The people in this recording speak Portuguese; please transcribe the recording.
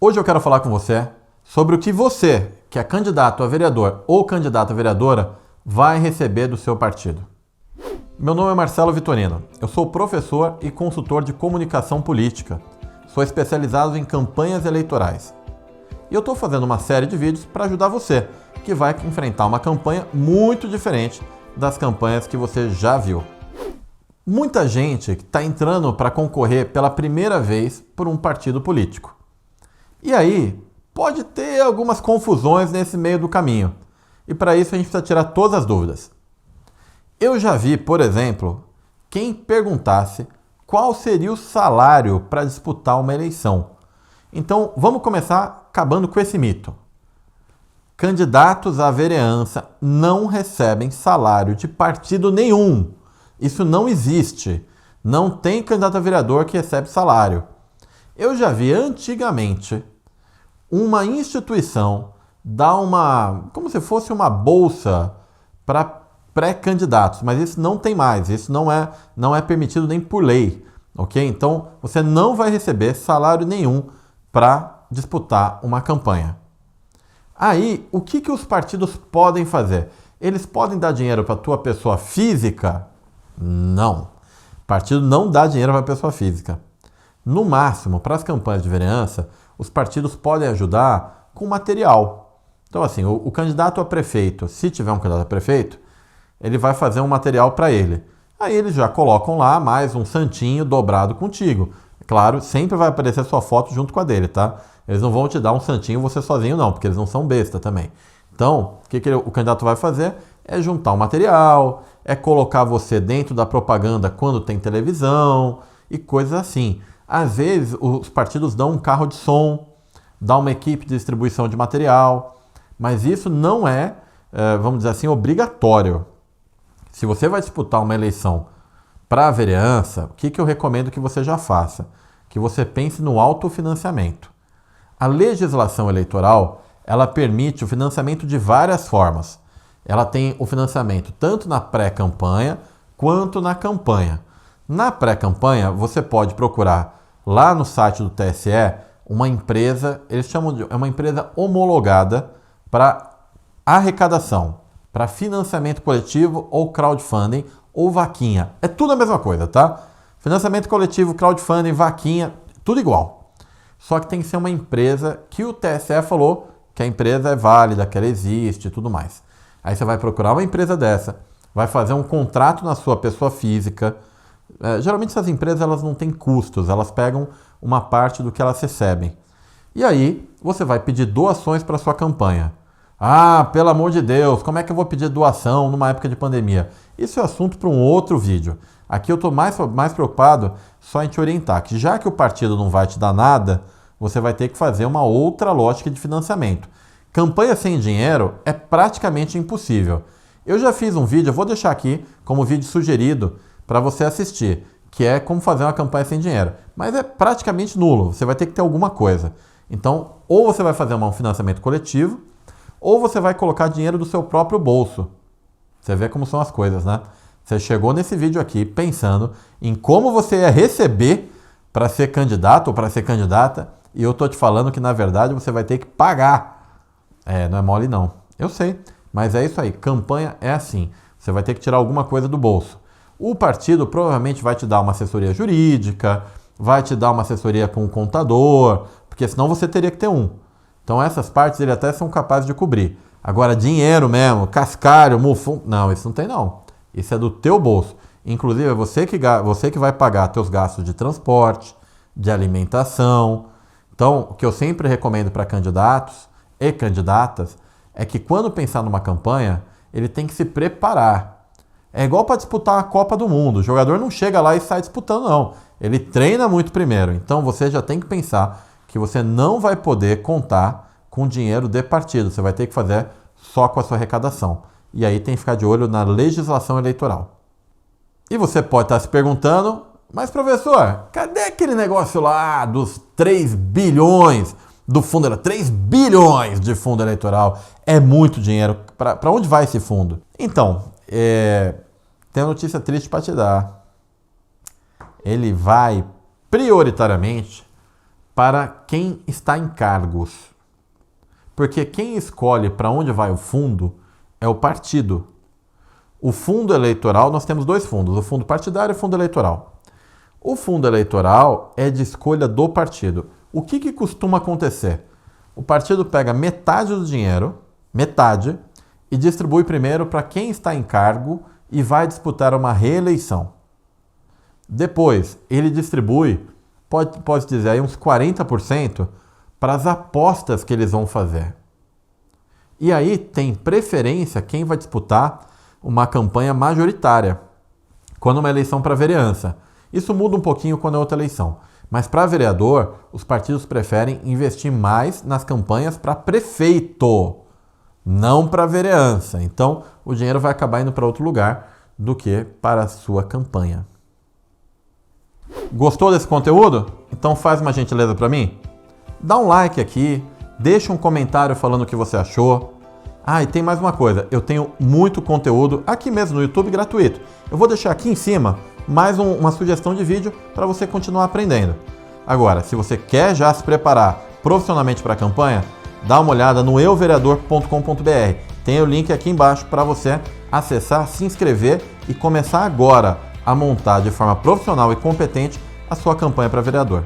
Hoje eu quero falar com você sobre o que você, que é candidato a vereador ou candidata a vereadora, vai receber do seu partido. Meu nome é Marcelo Vitorino, eu sou professor e consultor de comunicação política. Sou especializado em campanhas eleitorais. E eu estou fazendo uma série de vídeos para ajudar você, que vai enfrentar uma campanha muito diferente das campanhas que você já viu. Muita gente está entrando para concorrer pela primeira vez por um partido político. E aí, pode ter algumas confusões nesse meio do caminho. E para isso a gente precisa tirar todas as dúvidas. Eu já vi, por exemplo, quem perguntasse qual seria o salário para disputar uma eleição. Então, vamos começar acabando com esse mito. Candidatos à vereança não recebem salário de partido nenhum. Isso não existe. Não tem candidato a vereador que recebe salário. Eu já vi antigamente uma instituição dar como se fosse uma bolsa para pré-candidatos, mas isso não tem mais, isso não é permitido nem por lei, ok? Então você não vai receber salário nenhum para disputar uma campanha. Aí, o que os partidos podem fazer? Eles podem dar dinheiro para a tua pessoa física? Não. O partido não dá dinheiro para a pessoa física. No máximo, para as campanhas de vereança, os partidos podem ajudar com material. Então, assim, o candidato a prefeito, se tiver um candidato a prefeito, ele vai fazer um material para ele. Aí eles já colocam lá mais um santinho dobrado contigo. Claro, sempre vai aparecer sua foto junto com a dele, tá? Eles não vão te dar um santinho você sozinho não, porque eles não são besta também. Então, o que o candidato vai fazer? É juntar um material, é colocar você dentro da propaganda quando tem televisão e coisas assim. Às vezes, os partidos dão um carro de som, dão uma equipe de distribuição de material, mas isso não é, vamos dizer assim, obrigatório. Se você vai disputar uma eleição para a vereança, o que eu recomendo que você já faça? Que você pense no autofinanciamento. A legislação eleitoral, ela permite o financiamento de várias formas. Ela tem o financiamento tanto na pré-campanha quanto na campanha. Na pré-campanha, você pode procurar lá no site do TSE uma empresa, eles chamam de uma empresa homologada para arrecadação, para financiamento coletivo ou crowdfunding ou vaquinha. É tudo a mesma coisa, tá? Financiamento coletivo, crowdfunding, vaquinha, tudo igual. Só que tem que ser uma empresa que o TSE falou que a empresa é válida, que ela existe e tudo mais. Aí você vai procurar uma empresa dessa, vai fazer um contrato na sua pessoa física. Geralmente essas empresas elas não têm custos, elas pegam uma parte do que elas recebem. E aí você vai pedir doações para sua campanha. Ah, pelo amor de Deus, como é que eu vou pedir doação numa época de pandemia? Isso é assunto para um outro vídeo. Aqui eu estou mais preocupado só em te orientar, que já que o partido não vai te dar nada, você vai ter que fazer uma outra lógica de financiamento. Campanha sem dinheiro é praticamente impossível. Eu já fiz um vídeo, eu vou deixar aqui como vídeo sugerido para você assistir, que é como fazer uma campanha sem dinheiro. Mas é praticamente nulo, você vai ter que ter alguma coisa. Então, ou você vai fazer um financiamento coletivo, ou você vai colocar dinheiro do seu próprio bolso. Você vê como são as coisas, né? Você chegou nesse vídeo aqui pensando em como você ia receber para ser candidato ou para ser candidata, e eu tô te falando que, na verdade, você vai ter que pagar. Não é mole não. Eu sei, mas é isso aí. Campanha é assim. Você vai ter que tirar alguma coisa do bolso. O partido provavelmente vai te dar uma assessoria jurídica, vai te dar uma assessoria com um contador, porque senão você teria que ter um. Então essas partes ele até são capazes de cobrir. Agora dinheiro mesmo, cascalho, mufum, não, isso não tem não. Isso é do teu bolso. Inclusive é você que vai pagar teus gastos de transporte, de alimentação. Então o que eu sempre recomendo para candidatos e candidatas é que quando pensar numa campanha, ele tem que se preparar. É igual para disputar a Copa do Mundo. O jogador não chega lá e sai disputando, não. Ele treina muito primeiro. Então você já tem que pensar que você não vai poder contar com dinheiro de partido. Você vai ter que fazer só com a sua arrecadação. E aí tem que ficar de olho na legislação eleitoral. E você pode estar se perguntando, mas professor, cadê aquele negócio lá dos 3 bilhões do fundo eleitoral? 3 bilhões de fundo eleitoral. É muito dinheiro. Para onde vai esse fundo? Então, tem uma notícia triste para te dar. Ele vai prioritariamente para quem está em cargos. Porque quem escolhe para onde vai o fundo é o partido. O fundo eleitoral, nós temos dois fundos, o fundo partidário e o fundo eleitoral. O fundo eleitoral é de escolha do partido. O que costuma acontecer? O partido pega metade do dinheiro, metade, e distribui primeiro para quem está em cargo e vai disputar uma reeleição. Depois, ele distribui, pode dizer aí, uns 40% para as apostas que eles vão fazer. E aí tem preferência quem vai disputar uma campanha majoritária, quando uma eleição para vereança. Isso muda um pouquinho quando é outra eleição. Mas para vereador, os partidos preferem investir mais nas campanhas para prefeito, não para vereança. Então, o dinheiro vai acabar indo para outro lugar do que para a sua campanha. Gostou desse conteúdo? Então faz uma gentileza para mim. Dá um like aqui, deixa um comentário falando o que você achou. Ah, e tem mais uma coisa, eu tenho muito conteúdo aqui mesmo no YouTube gratuito. Eu vou deixar aqui em cima mais uma sugestão de vídeo para você continuar aprendendo. Agora, se você quer já se preparar profissionalmente para a campanha, dá uma olhada no euvereador.com.br. Tem o link aqui embaixo para você acessar, se inscrever e começar agora a montar de forma profissional e competente a sua campanha para vereador.